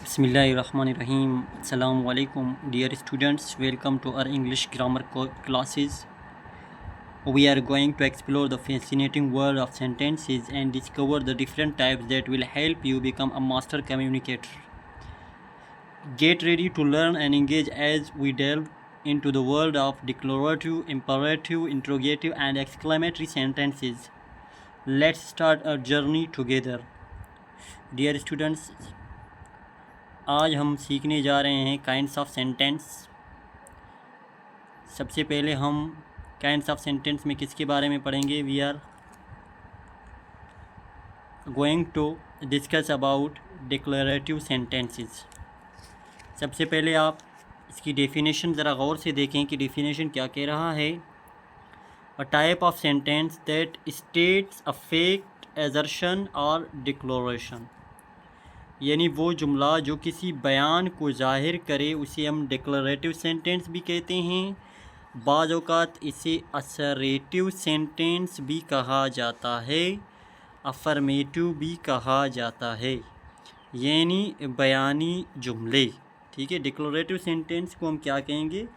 Bismillahirrahmanirrahim. Assalamu alaikum, dear students. Welcome to our English grammar classes. We are going to explore the fascinating world of sentences and discover the different types that will help you become a master communicator. Get ready to learn and engage as we delve into the world of declarative, imperative, interrogative, and exclamatory sentences. Let's start our journey together. Dear students, आज हम सीखने जा रहे हैं kinds of sentence. सबसे पहले हम kinds of sentence में किसके बारे में पढ़ेंगे? We are going to discuss about declarative sentences. सबसे पहले आप इसकी डेफिनेशन ज़रा गौर से देखें कि डेफिनेशन क्या कह रहा है। A type of sentence that states a fact, assertion और डिक्लोरेशन, यानी वो जुमला जो किसी बयान को ज़ाहिर करे उसे हम डिक्लेरेटिव सेंटेंस भी कहते हैं। बाज़ औक़ात इसे असरेटिव सेंटेंस भी कहा जाता है, अफर्मेटिव भी कहा जाता है, यानी बयानी जुमले। ठीक है, डिक्लेरेटिव सेंटेंस को हम क्या कहेंगे?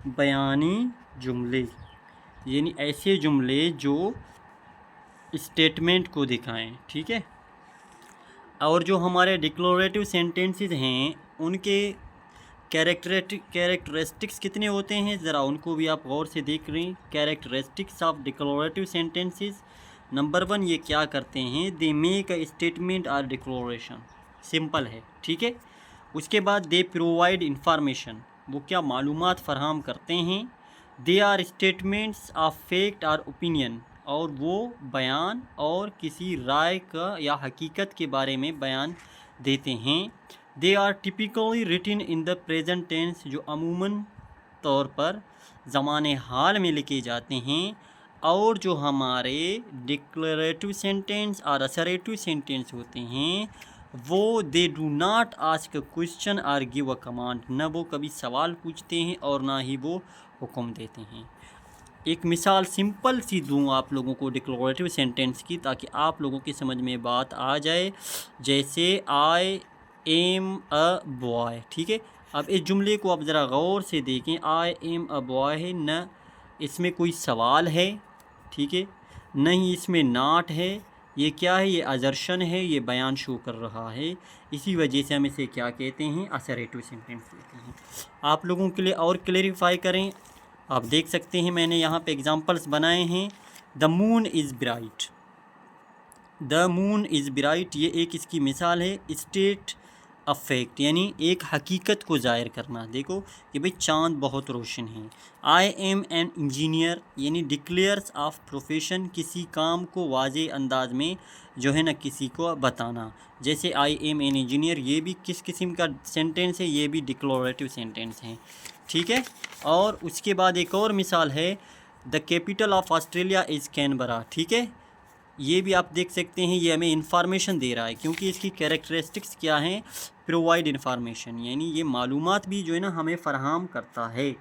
बयानी जुमले, यानी ऐसे जुमले जो स्टेटमेंट को दिखाएं। ठीक है, और जो हमारे डिक्लेरेटिव सेंटेंसेस हैं उनके कैरेक्टरिस्टिक्स कितने होते हैं, ज़रा उनको भी आप गौर से देख रहे हैं। Characteristics of declarative sentences, number 1, ये क्या करते हैं? दे मेक अ स्टेटमेंट और डिक्लेरेशन। सिंपल है, ठीक है। उसके बाद दे प्रोवाइड इंफॉर्मेशन, वो क्या मालूमात फराहम करते हैं। They are statements of fact और ओपिनियन, और वो बयान और किसी राय का या हकीकत के बारे में बयान देते हैं। They are typically written in the present tense, जो अमूमन तौर पर ज़माने हाल में लिखे जाते हैं। और जो हमारे डिक्लेरेटिव सेंटेंस और असरेटिव सेंटेंस होते हैं वो they do not ask a question और गिव अ कमांड, न वो कभी सवाल पूछते हैं और ना ही वो हुक्म देते हैं। एक मिसाल सिंपल सी दूँ आप लोगों को डिक्लेरेटिव सेंटेंस की, ताकि आप लोगों की समझ में बात आ जाए। जैसे आई एम अ बॉय, ठीक है। अब इस जुमले को आप ज़रा गौर से देखें। आई एम अ बॉय है, न इसमें कोई सवाल है, ठीक है, न ही इसमें नॉट है। ये क्या है? ये अजर्शन है, ये बयान शो कर रहा है। इसी वजह से हम इसे क्या कहते हैं? असरेटिव सेंटेंस कहते हैं। आप लोगों के लिए और क्लेरिफाई करें, आप देख सकते हैं मैंने यहाँ पे एग्जांपल्स बनाए हैं। The moon is bright, the moon is bright, ये एक इसकी मिसाल है। स्टेट अ फैक्ट, यानी एक हकीकत को ज़ाहिर करना। देखो कि भाई चाँद बहुत रोशन है। आई एम एन इंजीनियर, यानी डिक्लेयर्स ऑफ प्रोफेशन, किसी काम को वाज़े अंदाज में जो है ना किसी को बताना। जैसे आई एम एन इंजीनियर, ये भी किस किस्म का सेंटेंस है? ये भी डिक्लेरेटिव सेंटेंस है, ठीक है। और उसके बाद एक और मिसाल है, the capital of Australia is Canberra, ठीक है। ये भी आप देख सकते हैं, ये हमें इंफॉर्मेशन दे रहा है, क्योंकि इसकी कैरेक्टरिस्टिक्स क्या हैं? प्रोवाइड इंफॉर्मेशन, यानी ये मालूमात भी जो है ना हमें फ़राहम करता है।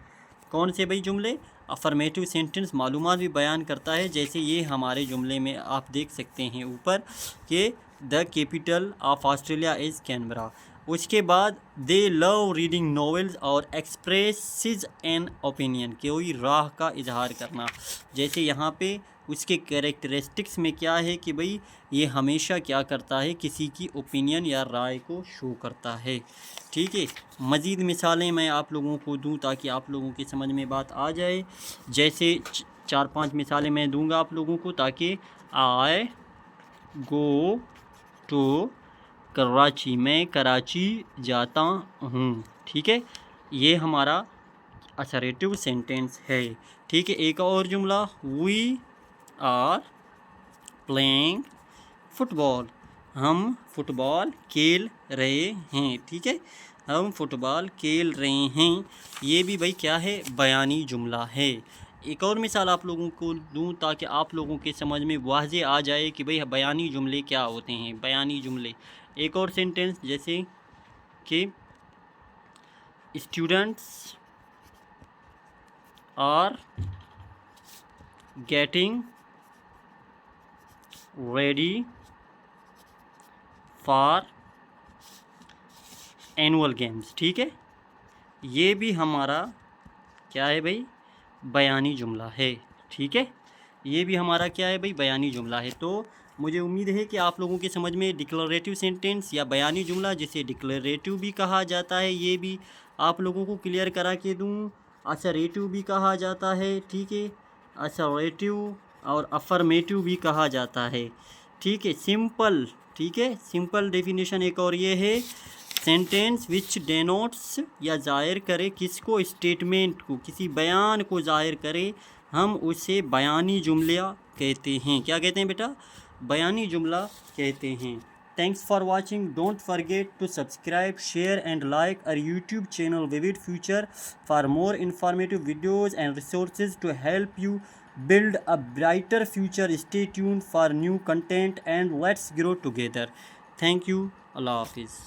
कौन से भाई जुमले? अफर्मेटिव सेंटेंस मालूमात भी बयान करता है। जैसे ये हमारे जुमले में आप देख सकते हैं ऊपर कि the capital of Australia is Canberra. उसके बाद दे लव रीडिंग नॉवेल्स और एक्सप्रेसिज एन ओपिनियन, कोई राह का इजहार करना। जैसे यहाँ पे उसके कैरेक्टरिस्टिक्स में क्या है कि भाई ये हमेशा क्या करता है? किसी की ओपिनियन या राय को शो करता है, ठीक है। मज़ीद मिसालें मैं आप लोगों को दूं ताकि आप लोगों की समझ में बात आ जाए। जैसे 4-5 मिसालें मैं दूंगा आप लोगों को, ताकि आई गो टू कराची, मैं कराची जाता हूँ, ठीक है। ये हमारा असरेटिव सेंटेंस है, ठीक है। एक और जुमला, वी आर प्लेइंग फुटबॉल, हम फुटबॉल खेल रहे हैं, ठीक है, हम फुटबॉल खेल रहे हैं। ये भी भाई क्या है? बयानी जुमला है। एक और मिसाल आप लोगों को दूं ताकि आप लोगों के समझ में वाज़े आ जाए कि भाई बयानी जुमले क्या होते हैं। बयानी जुमले, एक और सेंटेंस जैसे कि students are getting ready for annual games, ठीक है। ये भी हमारा क्या है भाई, बयानी जुमला है, ठीक है। ये भी हमारा क्या है भाई, बयानी जुमला है। तो मुझे उम्मीद है कि आप लोगों के समझ में डिक्लेरेटिव सेंटेंस या बयानी जुमला, जिसे डिक्लेरेटिव भी कहा जाता है, ये भी आप लोगों को क्लियर करा के दूँ। असरेटिव भी कहा जाता है, ठीक है, असरेटिव और अफर्मेटिव भी कहा जाता है, ठीक है। सिंपल, ठीक है, सिंपल डेफिनेशन एक और ये है, सेंटेंस विच डेनोट्स या जाहिर करे किसको, स्टेटमेंट को, किसी बयान को जाहिर करे, हम उसे बयानी जुमला कहते हैं। क्या कहते हैं बेटा, बयानी जुमला कहते हैं। Thanks for watching. Don't forget to subscribe, share and like our YouTube channel Vivid Future for more informative videos and resources to help you build a brighter future. Stay tuned for new content and let's grow together. Thank you. Allah Hafiz.